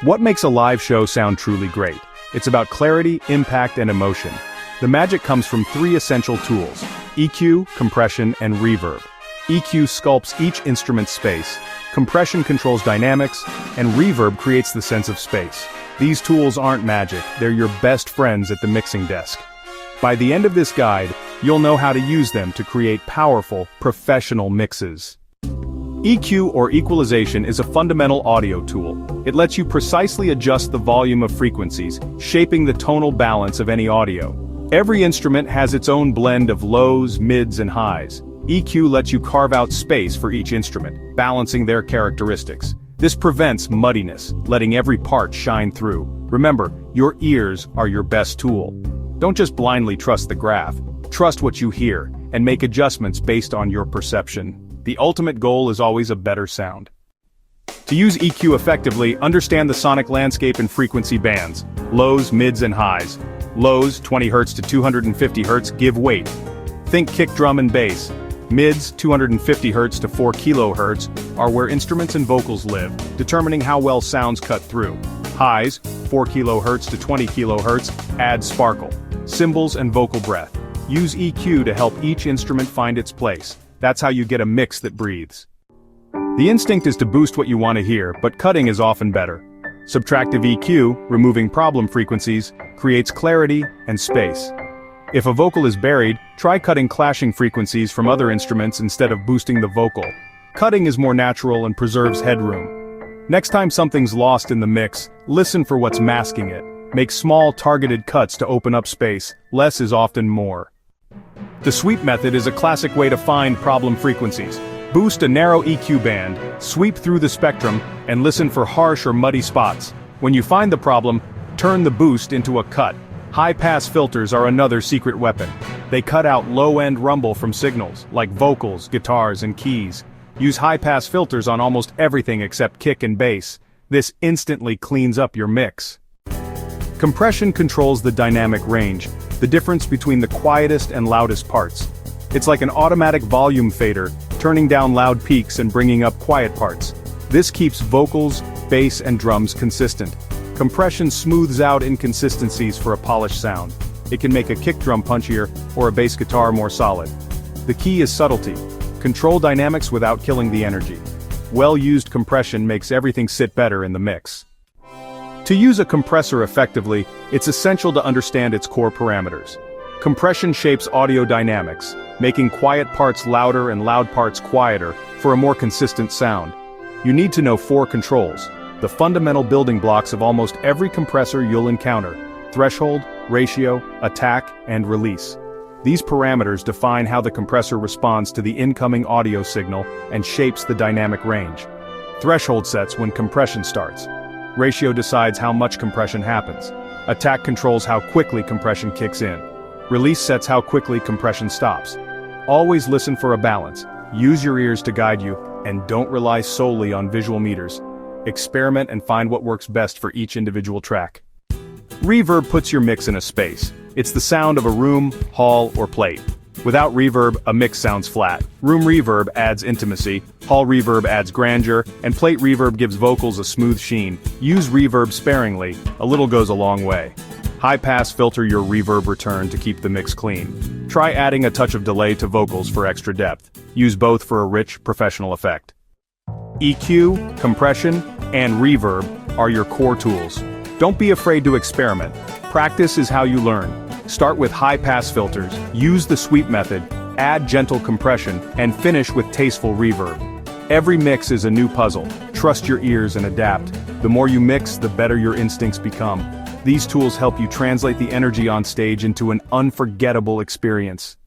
What makes a live show sound truly great? It's about clarity, impact, and emotion. The magic comes from three essential tools: EQ, compression, and reverb. EQ sculpts each instrument's space, compression controls dynamics, and reverb creates the sense of space. These tools aren't magic, they're your best friends at the mixing desk. By the end of this guide, you'll know how to use them to create powerful, professional mixes. EQ or equalization is a fundamental audio tool. It lets you precisely adjust the volume of frequencies, shaping the tonal balance of any audio. Every instrument has its own blend of lows, mids, and highs. EQ lets you carve out space for each instrument, balancing their characteristics. This prevents muddiness, letting every part shine through. Remember, your ears are your best tool. Don't just blindly trust the graph. Trust what you hear, and make adjustments based on your perception. The ultimate goal is always a better sound. To use EQ effectively, understand the sonic landscape and frequency bands. Lows, mids, and highs. Lows, 20 Hz to 250 Hz, give weight. Think kick drum and bass. Mids, 250 Hz to 4 kHz, are where instruments and vocals live, determining how well sounds cut through. Highs, 4 kHz to 20 kHz, add sparkle. Cymbals and vocal breath. Use EQ to help each instrument find its place. That's how you get a mix that breathes. The instinct is to boost what you want to hear, but cutting is often better. Subtractive EQ, removing problem frequencies, creates clarity and space. If a vocal is buried, try cutting clashing frequencies from other instruments instead of boosting the vocal. Cutting is more natural and preserves headroom. Next time something's lost in the mix, listen for what's masking it. Make small, targeted cuts to open up space. Less is often more. The sweep method is a classic way to find problem frequencies. Boost a narrow EQ band, sweep through the spectrum, and listen for harsh or muddy spots. When you find the problem, turn the boost into a cut. High-pass filters are another secret weapon. They cut out low-end rumble from signals, like vocals, guitars, and keys. Use high-pass filters on almost everything except kick and bass. This instantly cleans up your mix. Compression controls the dynamic range, the difference between the quietest and loudest parts. It's like an automatic volume fader, turning down loud peaks and bringing up quiet parts. This keeps vocals, bass, and drums consistent. Compression smooths out inconsistencies for a polished sound. It can make a kick drum punchier or a bass guitar more solid. The key is subtlety. Control dynamics without killing the energy. Well-used compression makes everything sit better in the mix. To use a compressor effectively, it's essential to understand its core parameters. Compression shapes audio dynamics, making quiet parts louder and loud parts quieter for a more consistent sound. You need to know four controls, the fundamental building blocks of almost every compressor you'll encounter: threshold, ratio, attack, and release. These parameters define how the compressor responds to the incoming audio signal and shapes the dynamic range. Threshold sets when compression starts. Ratio decides how much compression happens. Attack controls how quickly compression kicks in. Release sets how quickly compression stops. Always listen for a balance. Use your ears to guide you, and don't rely solely on visual meters. Experiment and find what works best for each individual track. Reverb puts your mix in a space. It's the sound of a room, hall, or plate. Without reverb, a mix sounds flat. Room reverb adds intimacy, hall reverb adds grandeur, and plate reverb gives vocals a smooth sheen. Use reverb sparingly, a little goes a long way. High-pass filter your reverb return to keep the mix clean. Try adding a touch of delay to vocals for extra depth. Use both for a rich, professional effect. EQ, compression, and reverb are your core tools. Don't be afraid to experiment. Practice is how you learn. Start with high-pass filters, use the sweep method, add gentle compression, and finish with tasteful reverb. Every mix is a new puzzle. Trust your ears and adapt. The more you mix, the better your instincts become. These tools help you translate the energy on stage into an unforgettable experience.